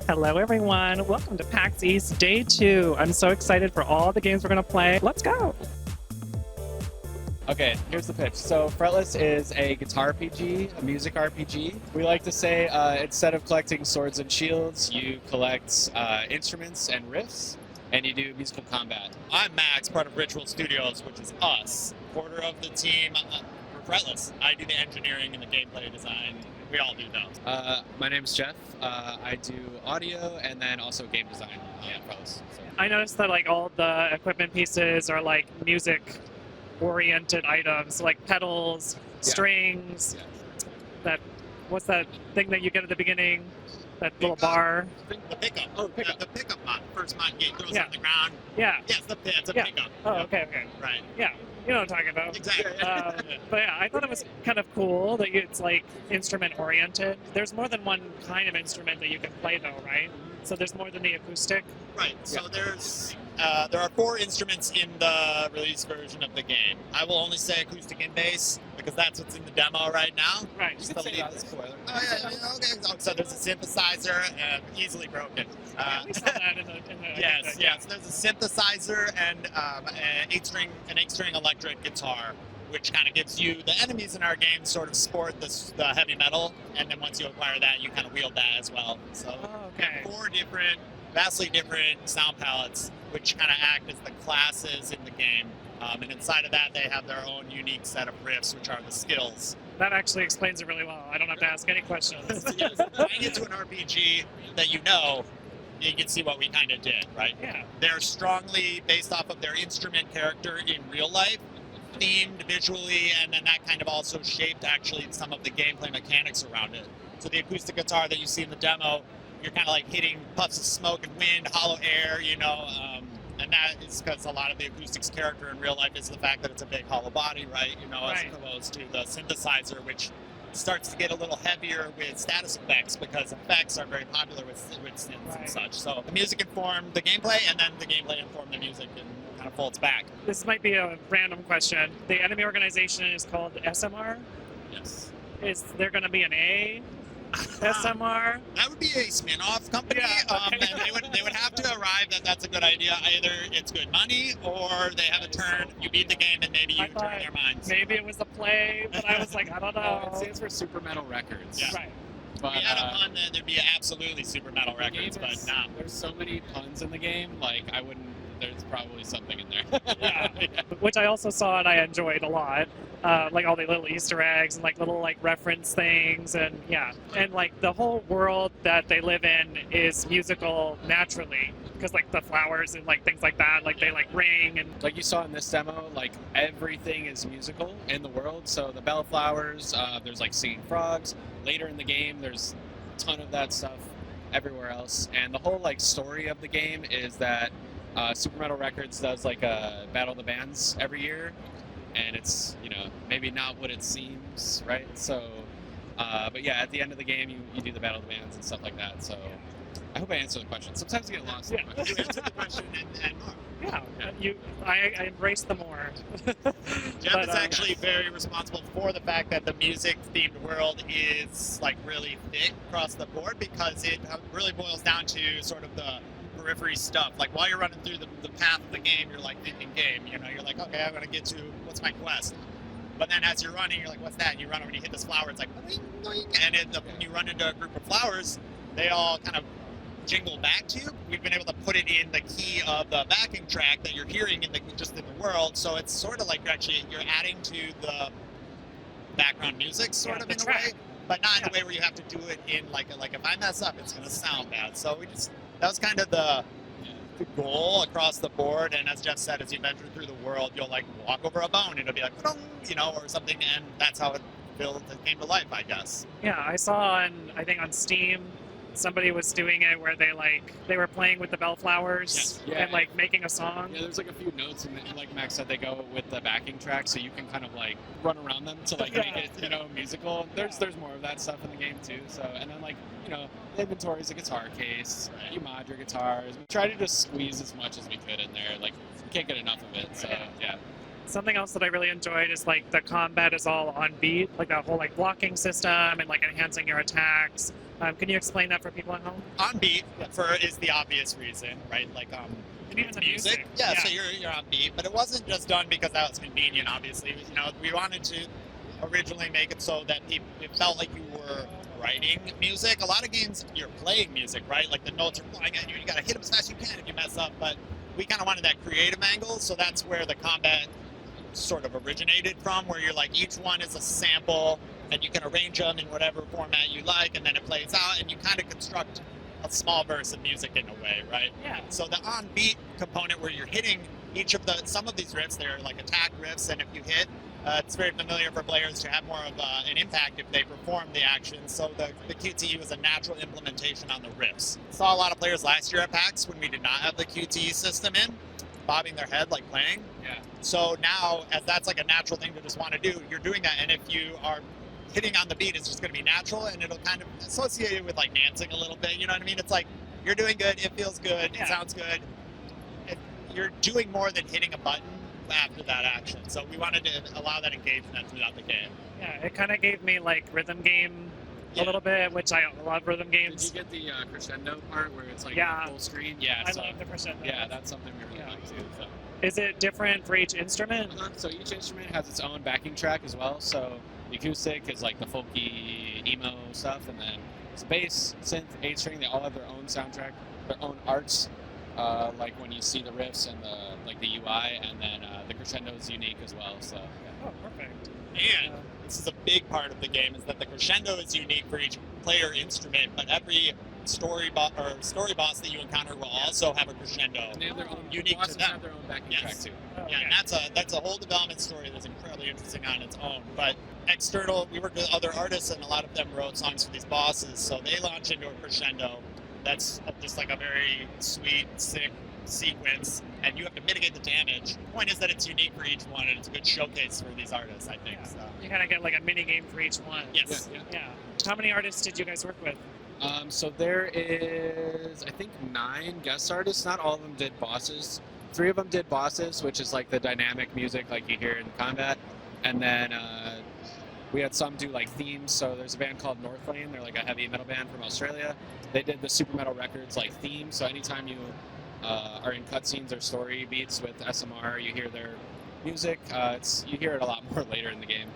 Hello, everyone. Welcome to PAX East Day 2. I'm so excited for all the games we're going to play. Let's go. Okay, here's the pitch. So Fretless is a guitar RPG, a music RPG. We like to say instead of collecting swords and shields, you collect instruments and riffs, and you do musical combat. I'm Max, part of Ritual Studios, which is us, quarter of the team for Fretless. I do the engineering and the gameplay design. We all do those. My name's Jeff. I do audio and then also game design at Fretless. So. I noticed that like all the equipment pieces are like music-oriented items, like pedals, strings. Yeah. What's that thing that you get at the beginning? That little bar. The pickup. Oh, pickup. The pickup mod. First mod game throws it on the ground. Yeah. Yes, it's a pickup. Oh, okay. Right. Yeah. You know what I'm talking about. Exactly. But yeah, I thought it was kind of cool that it's like instrument oriented. There's more than one kind of instrument that you can play though, right? So there's more than the acoustic. Right. So there are 4 instruments in the release version of the game. I will only say acoustic and bass because that's what's in the demo right now. Right. Just to leave the spoiler. Oh yeah. Okay. So there's a synthesizer, easily broken. We saw that in the Yes. There's a synthesizer and an 8-string electric guitar, which kind of gives you the enemies in our game sort of sport the heavy metal, and then once you acquire that, you kind of wield that as well. So okay. 4 vastly different sound palettes, which kind of act as the classes in the game. And inside of that, they have their own unique set of riffs, which are the skills. That actually explains it really well. I don't have to ask any questions. Yes, tying it to an RPG that you know, you can see what we kind of did, right? Yeah. They're strongly based off of their instrument character in real life, themed visually, and then that kind of also shaped actually some of the gameplay mechanics around it. So the acoustic guitar that you see in the demo, you're kind of like hitting puffs of smoke and wind, hollow air, and that is because a lot of the acoustics character in real life is the fact that it's a big hollow body, right? As opposed to the synthesizer, which starts to get a little heavier with status effects because effects are very popular with synths and such. So the music informed the gameplay, and then the gameplay informed the music, and kind of folds back. This might be a random question. The enemy organization is called SMR. Yes. Is there going to be an A? SMR? That would be a spin-off company, and they would have to arrive that that's a good idea. Either it's good money, or they have a turn. You beat the game, and maybe you turn their minds. Maybe it was a play, but I was like, I don't know. It stands for Super Metal Records. Yeah. Right. But, if we had a pun, then there'd be absolutely Super Metal Records, but nah. There's so many puns in the game, there's probably something in there. Yeah. Which I also saw and I enjoyed a lot. Like all the little Easter eggs and like little like reference things, and like the whole world that they live in is musical naturally, because like the flowers and like things like that, like they like ring, and like you saw in this demo, like everything is musical in the world. So the bellflowers, there's like singing frogs. Later in the game, there's a ton of that stuff everywhere else, and the whole like story of the game is that Super Metal Records does like a Battle of the Bands every year, and it's maybe not what it seems, right? So, but yeah, at the end of the game, you do the Battle of the Bands and stuff like that. So, I hope I answered the question. Sometimes you get lost in the question. You answered the question and more. Yeah. I embrace the more. Jeff is actually very responsible for the fact that the music-themed world is like really thick across the board, because it really boils down to sort of the periphery stuff. Like while you're running through the path of the game, you're like thinking game. You're like, okay, I'm gonna get to what's my quest. But then as you're running, you're like, what's that? And you run over and you hit this flower. It's like, boing, boing. And when you run into a group of flowers, they all kind of jingle back to you. We've been able to put it in the key of the backing track that you're hearing just in the world. So it's sort of like you're adding to the background music, sort of in a way, but not in a way where you have to do it in like if I mess up, it's gonna sound bad. So that was kind of the goal across the board. And as Jeff said, as you venture through the world, you'll like walk over a bone, it'll be like, or something, and that's how it came to life, I guess. Yeah, I saw I think on Steam, somebody was doing it where they were playing with the bellflowers and like making a song. Yeah, there's like a few notes, and like Max said, they go with the backing track, so you can kind of like run around them to like make it musical. There's more of that stuff in the game too. So, and then like the inventory is a guitar case. Right. You mod your guitars. We try to just squeeze as much as we could in there. Like you can't get enough of it. So yeah. Something else that I really enjoyed is like the combat is all on beat, like that whole like blocking system and like enhancing your attacks. Can you explain that for people at home? On beat is the obvious reason, right? Like And even it's the music. Yeah, so you're on beat, but it wasn't just done because that was convenient. Obviously, we wanted to originally make it so that it felt like you were writing music. A lot of games you're playing music, right? Like the notes are flying at you. You gotta hit them as fast as you can if you mess up. But we kind of wanted that creative angle, so that's where the combat sort of originated from, where you're like each one is a sample and you can arrange them in whatever format you like, and then it plays out, and you kind of construct a small verse of music in a way, right? Yeah. So the on beat component, where you're hitting some of these riffs, they're like attack riffs, and if you hit, it's very familiar for players to have more of an impact if they perform the action. So the QTE was a natural implementation on the riffs. Saw a lot of players last year at PAX when we did not have the QTE system in, bobbing their head like playing. Yeah. So now, as that's like a natural thing to just want to do, you're doing that, and if you are hitting on the beat, it's just going to be natural, and it'll kind of associate it with like dancing a little bit. You know what I mean? It's like you're doing good, it feels good, Yeah. it sounds good. You're doing more than hitting a button after that action. So we wanted to allow that engagement throughout the game. Yeah, it kind of gave me like rhythm game a little bit, which I love rhythm Did games. you get the crescendo part where it's like Yeah. full screen? Yeah, I so love the crescendo. yeah, that's something we really Yeah. like too. So. Is it different for each instrument? So each instrument has its own backing track as well. So the acoustic is like the folky emo stuff, and then it's bass, synth, 8-string. They all have their own soundtrack, their own arts. Like when you see the riffs and the UI, and then the crescendo is unique as well. So Oh, perfect. And this is a big part of the game, is that the crescendo is unique for each player instrument, but every story boss that you encounter will also have a crescendo. and they have their own Unique to bosses them. have their own backing Yes. track too. Oh, Yeah, and that's a whole development story that's incredibly interesting on its own. But external, we worked with other artists, and a lot of them wrote songs for these bosses, so they launch into a crescendo. That's just like a very sweet, sick sequence, and you have to mitigate the damage. The point is that it's unique for each one, and it's a good showcase for these artists, I think. Yeah. So. You kind of get like a mini game for each one. Yes. Yeah. Yeah. How many artists did you guys work with? So there is, I think, 9 guest artists. Not all of them did bosses. 3 of them did bosses, which is like the dynamic music like you hear in combat. And then we had some do like themes. So there's a band called Northlane. They're like a heavy metal band from Australia. They did the Super Metal Records like theme. So anytime you are in cutscenes or story beats with SMR, you hear their music. You hear it a lot more later in the game.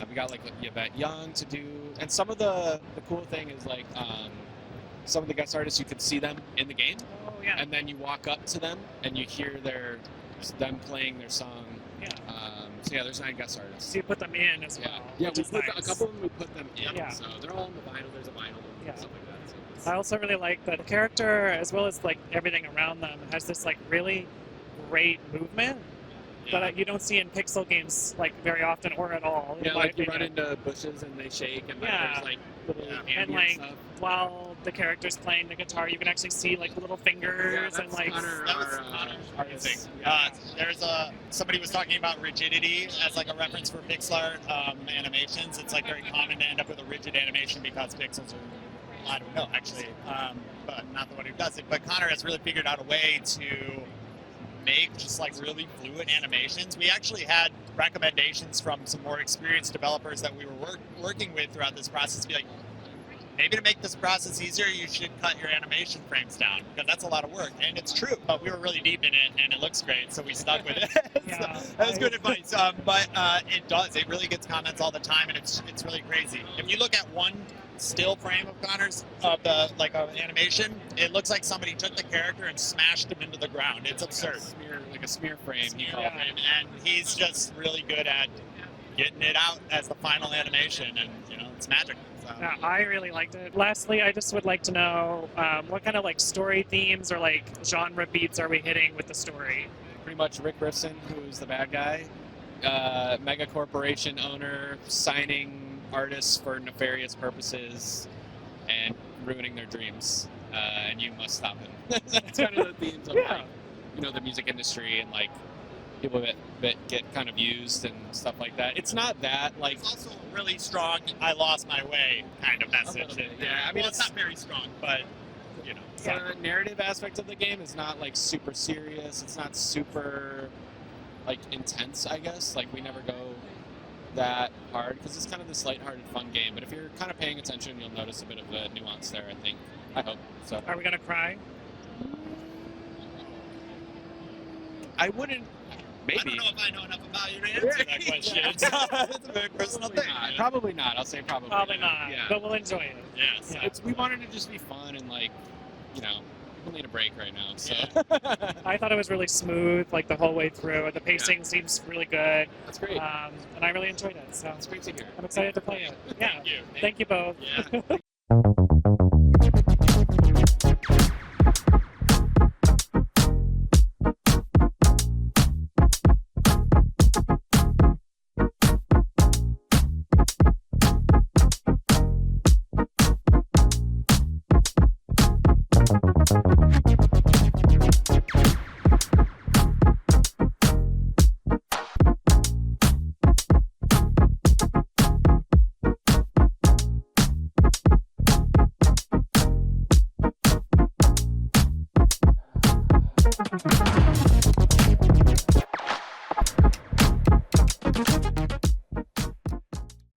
We got like Yvette Young to do, and some of the cool thing is like some of the guest artists, you could see them in the game, Oh, yeah. and then you walk up to them and you hear them playing their song. Yeah. So yeah, there's 9 guest artists. So you put them in as Yeah, well. yeah. which We is put nice. a couple of them. We put them in. Yeah. So they're all on the vinyl. There's a vinyl Yeah. and stuff like that. So it's- I also really like that the character, as well as like everything around them, has this like really great movement that you don't see in pixel games like very often or at all. in yeah, my like you run opinion. into bushes and they shake, and like, Yeah. there's like little ambient And like stuff. while the character's playing the guitar, you can actually see like the little fingers and like. Connor, That was our amazing. artist. Yeah. There's somebody was talking about rigidity as like a reference for pixel art animations. It's like very common to end up with a rigid animation because pixels are, I don't know actually, but not the one who does it. But Connor has really figured out a way to make just like really fluid animations. We actually had recommendations from some more experienced developers that we were working with throughout this process. Be like, maybe to make this process easier, you should cut your animation frames down, because that's a lot of work. And it's true, but we were really deep in it, and it looks great, so we stuck with it. Yeah. So that was good advice. But it does. It really gets comments all the time, and it's really crazy. If you look at one still frame of Connor's of animation, it looks like somebody took the character and smashed him into the ground. It's absurd. Like a smear frame. he Yeah. called it. And he's just really good at getting it out as the final animation, and it's magic. So. Yeah, I really liked it. Lastly, I just would like to know what kind of like story themes or like genre beats are we hitting with the story? Pretty much Rick Griffin, who's the bad guy, mega corporation owner, signing artists for nefarious purposes and ruining their dreams, and you must stop him. That's kind of the themes of Yeah. like, the music industry and like people that get kind of used and stuff like that. It's not that like It's also a really strong "I lost my way" kind of message. little bit, Yeah, yeah. I mean, it's not very strong, but the narrative aspect of the game is not like super serious. It's not super like intense, I guess. Like we never go that hard because it's kind of this lighthearted, fun game. But if you're kind of paying attention, you'll notice a bit of the nuance there. I think. I hope so. Are we gonna cry? I wouldn't. Maybe. I don't know if I know enough about you to answer that question. It's a very personal Probably thing. not. Probably not. I'll say probably. Probably not. Yeah. But we'll enjoy it. Yes. Yeah. We wanted to just be fun and like, you know, we'll need a break right now. So I thought it was really smooth, like the whole way through. The pacing seems really good, that's great. and I really enjoyed it. So That's great to hear. I'm excited to play it. Yeah. Thank you. Thank you both. Yeah.